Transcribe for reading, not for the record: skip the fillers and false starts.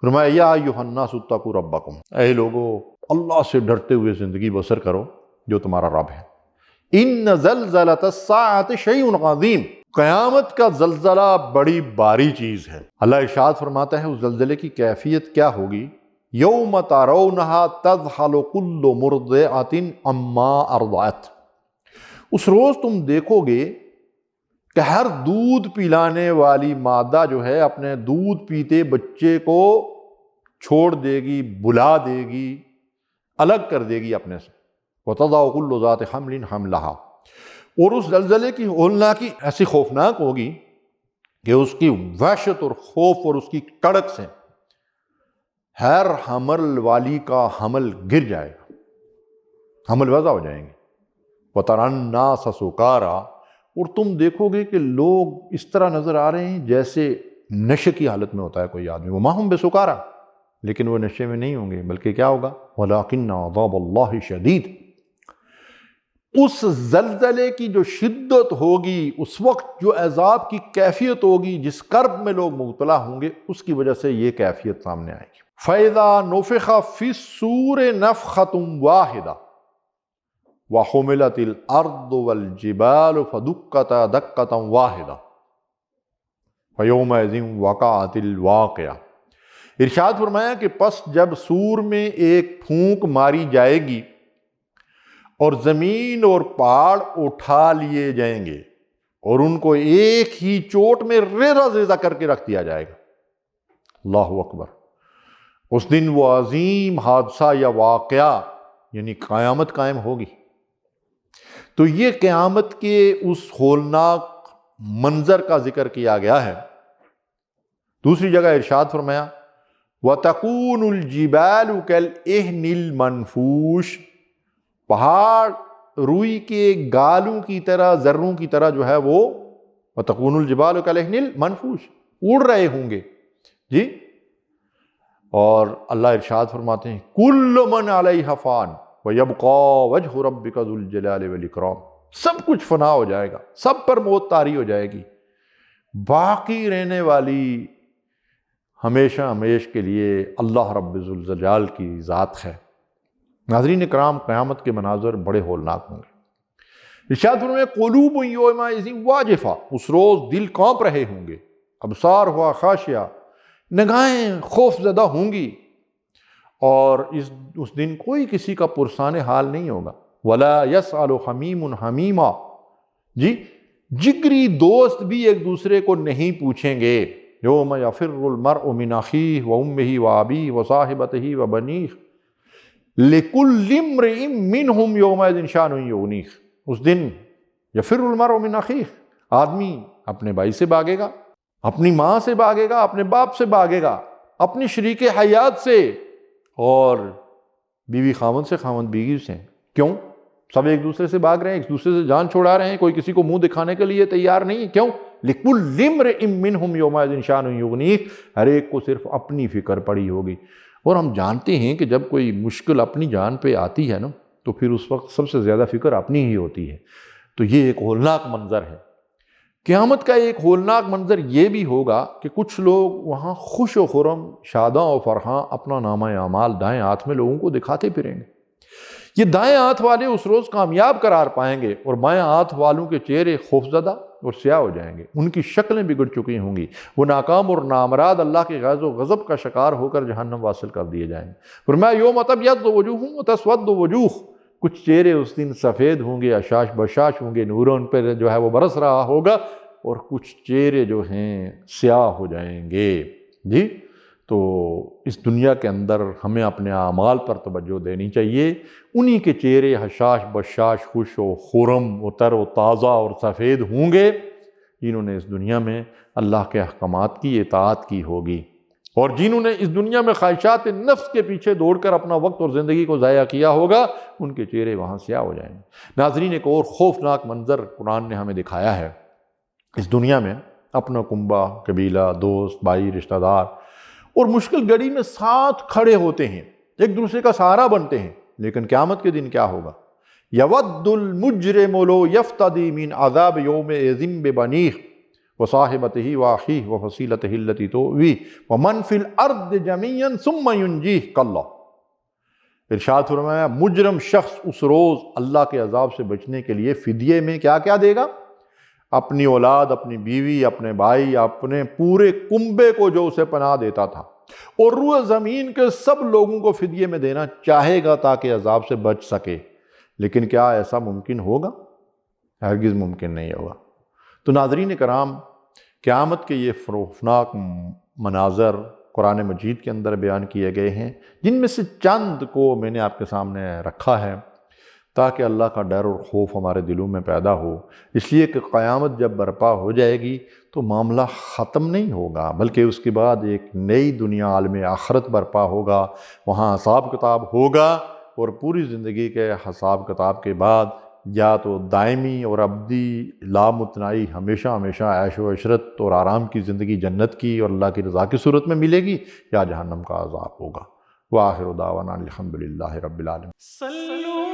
فرمایا یا ایھا الناس اتقوا ربکم، اے لوگو اللہ سے ڈرتے ہوئے زندگی بسر کرو جو تمہارا رب ہے۔ ان زلزلۃ الساعۃ شیء عظیم، قیامت کا زلزلہ بڑی باری چیز ہے۔ اللہ ارشاد فرماتا ہے اس زلزلے کی کیفیت کیا ہوگی، یوم ترونھا تذہل کل مرضعۃ عما ارضعت، اس روز تم دیکھو گے کہ ہر دودھ پلانے والی مادہ جو ہے اپنے دودھ پیتے بچے کو چھوڑ دے گی، بلا دے گی، الگ کر دے گی اپنے سے۔ وَتَضَعُ كُلُّ ذَاتِ حَمْلٍ حَمْلَهَا، اور اس زلزلے کی ہولناکی ایسی خوفناک ہوگی کہ اس کی وحشت اور خوف اور اس کی کڑک سے ہر حمل والی کا حمل گر جائے گا، حمل وضع ہو جائیں گے۔ وَتَرَى النَّاسَ سُكَارَىٰ، اور تم دیکھو گے کہ لوگ اس طرح نظر آ رہے ہیں جیسے نشے کی حالت میں ہوتا ہے کوئی آدمی، وَمَا هُم بِسُكَارَىٰ، لیکن وہ نشے میں نہیں ہوں گے، بلکہ کیا ہوگا، وَلَٰكِنَّ عَذَابَ اللَّهِ شَدِيدٌ، اس زلزلے کی جو شدت ہوگی، اس وقت جو عذاب کی کیفیت ہوگی، جس کرب میں لوگ مبتلا ہوں گے، اس کی وجہ سے یہ کیفیت سامنے آئے گی۔ فَإِذَا نُفِخَ فِي الصُّورِ نَفْخَةٌ وَاحِدَةٌ وَحُمِلَتِ الْأَرْضُ وَالْجِبَالُ فَدُكَّتَا دَكَّةً وَاحِدَةً فَيَوْمَئِذٍ وَقَعَتِ الْوَاقِعَةُ، ارشاد فرمایا کہ پس جب سور میں ایک پھونک ماری جائے گی اور زمین اور پہاڑ اٹھا لیے جائیں گے اور ان کو ایک ہی چوٹ میں ریزہ ریزہ کر کے رکھ دیا جائے گا۔ اللہ اکبر، اس دن وہ عظیم حادثہ یا واقعہ یعنی قیامت قائم ہوگی۔ تو یہ قیامت کے اس ہولناک منظر کا ذکر کیا گیا ہے۔ دوسری جگہ ارشاد فرمایا وَتَكُونُ الْجِبَالُ كَالْعِهْنِ الْمَنْفُوشِ، پہاڑ روئی کے گالوں کی طرح، ذروں کی طرح جو ہے وہ وَتَكُونُ الْجِبَالُ كَالْعِهْنِ الْمَنْفُوشِ، اڑ رہے ہوں گے جی۔ اور اللہ ارشاد فرماتے ہیں كُلُّ مَنْ عَلَيْهَا فَانٍ وَيَبْقَىٰ وَجْهُ رَبِّكَ ذُو الْجَلَالِ وَالْإِكْرَامِ، سب کچھ فنا ہو جائے گا، سب پر موت طاری ہو جائے گی، باقی رہنے والی ہمیشہ ہمیش کے لیے اللہ رب ذوالجلال کی ذات ہے۔ ناظرین کرام، قیامت کے مناظر بڑے ہولناک ہوں گے۔ ارشاد فرمایا قلوب یومئذ واجفہ، اس روز دل کانپ رہے ہوں گے، ابصار ہوا خاشعہ، نگاہیں خوف زدہ ہوں گی، اور اس دن کوئی کسی کا پرسان حال نہیں ہوگا۔ ولا یسأل حمیم حمیما، جی جگری دوست بھی ایک دوسرے کو نہیں پوچھیں گے۔ یوم یفر المرء من اخیہ وامہ وابیہ وصاحبتہ وبنیہ لکل امرئ منہم یومئذ شأن یغنیہ، اس دن یفر المرء من اخیہ، آدمی اپنے بھائی سے بھاگے گا، اپنی ماں سے بھاگے گا، اپنے باپ سے بھاگے گا، اپنی شریک حیات سے، اور بیوی خاوند سے، خاوند بیوی سے۔ کیوں؟ سب ایک دوسرے سے بھاگ رہے ہیں، ایک دوسرے سے جان چھڑا رہے ہیں، کوئی کسی کو منہ دکھانے کے لیے تیار نہیں ہے۔ کیوں؟ لِكُلِّ امْرِئٍ مِّنْهُمْ يَوْمَئِذٍ شَأْنٌ يُغْنِيهِ، ہر ایک کو صرف اپنی فکر پڑی ہوگی۔ اور ہم جانتے ہیں کہ جب کوئی مشکل اپنی جان پہ آتی ہے نا، تو پھر اس وقت سب سے زیادہ فکر اپنی ہی ہوتی ہے۔ تو یہ ایک ہولناک منظر ہے۔ قیامت کا ایک ہولناک منظر یہ بھی ہوگا کہ کچھ لوگ وہاں خوش و خرم، شاداں و فرحاں اپنا نامہ اعمال دائیں ہاتھ میں لوگوں کو دکھاتے پھریں گے۔ یہ دائیں ہاتھ والے اس روز کامیاب قرار پائیں گے، اور بائیں ہاتھ والوں کے چہرے خوفزدہ اور سیاہ ہو جائیں گے، ان کی شکلیں بگڑ چکی ہوں گی، وہ ناکام اور نامراد اللہ کے غیظ و غضب کا شکار ہو کر جہنم واصل کر دیے جائیں گے۔ فرمایا یوم تبیض وجوہ وتسود وجوہ، کچھ چہرے اس دن سفید ہوں گے، اشاش بشاش ہوں گے، نور ان پہ جو ہے وہ برس رہا ہوگا، اور کچھ چہرے جو ہیں سیاہ ہو جائیں گے جی۔ تو اس دنیا کے اندر ہمیں اپنے اعمال پر توجہ دینی چاہیے، انہی کے چہرے حشاش بشاش، خوش و خرم و تر و تازہ اور سفید ہوں گے جنہوں نے اس دنیا میں اللہ کے احکامات کی اطاعت کی ہوگی، اور جنہوں نے اس دنیا میں خواہشات نفس کے پیچھے دوڑ کر اپنا وقت اور زندگی کو ضائع کیا ہوگا، ان کے چہرے وہاں سیاہ ہو جائیں گے۔ ناظرین، ایک اور خوفناک منظر قرآن نے ہمیں دکھایا ہے۔ اس دنیا میں اپنا کنبہ، قبیلہ، دوست، بھائی، رشتہ دار اور مشکل گھڑی میں ساتھ کھڑے ہوتے ہیں، ایک دوسرے کا سہارا بنتے ہیں، لیکن قیامت کے دن کیا ہوگا؟ یود المجرم لو یفتدی من عذاب یومئذ ببنیہ وصاحبتہ واخیہ وفصیلتہ التی تؤویہ ومن فی الارض جمیعا ثم ینجیہ کلا۔ ارشاد فرمایا مجرم شخص اس روز اللہ کے عذاب سے بچنے کے لیے فدیے میں کیا کیا دے گا؟ اپنی اولاد، اپنی بیوی، اپنے بھائی، اپنے پورے کنبے کو جو اسے پناہ دیتا تھا، اور روح زمین کے سب لوگوں کو فدیے میں دینا چاہے گا تاکہ عذاب سے بچ سکے۔ لیکن کیا ایسا ممکن ہوگا؟ ہرگز ممکن نہیں ہوگا۔ تو ناظرین کرام، قیامت کے یہ خوفناک مناظر قرآن مجید کے اندر بیان کیے گئے ہیں، جن میں سے چند کو میں نے آپ کے سامنے رکھا ہے تاکہ اللہ کا ڈر اور خوف ہمارے دلوں میں پیدا ہو، اس لیے کہ قیامت جب برپا ہو جائے گی تو معاملہ ختم نہیں ہوگا، بلکہ اس کے بعد ایک نئی دنیا عالم آخرت برپا ہوگا، وہاں حساب کتاب ہوگا، اور پوری زندگی کے حساب کتاب کے بعد یا تو دائمی اور ابدی لامتناہی ہمیشہ ہمیشہ عیش و عشرت اور آرام کی زندگی جنت کی اور اللہ کی رضا کی صورت میں ملے گی، یا جہنم کا عذاب ہوگا۔ وآخر دعوانا الحمدللہ رب العالمین۔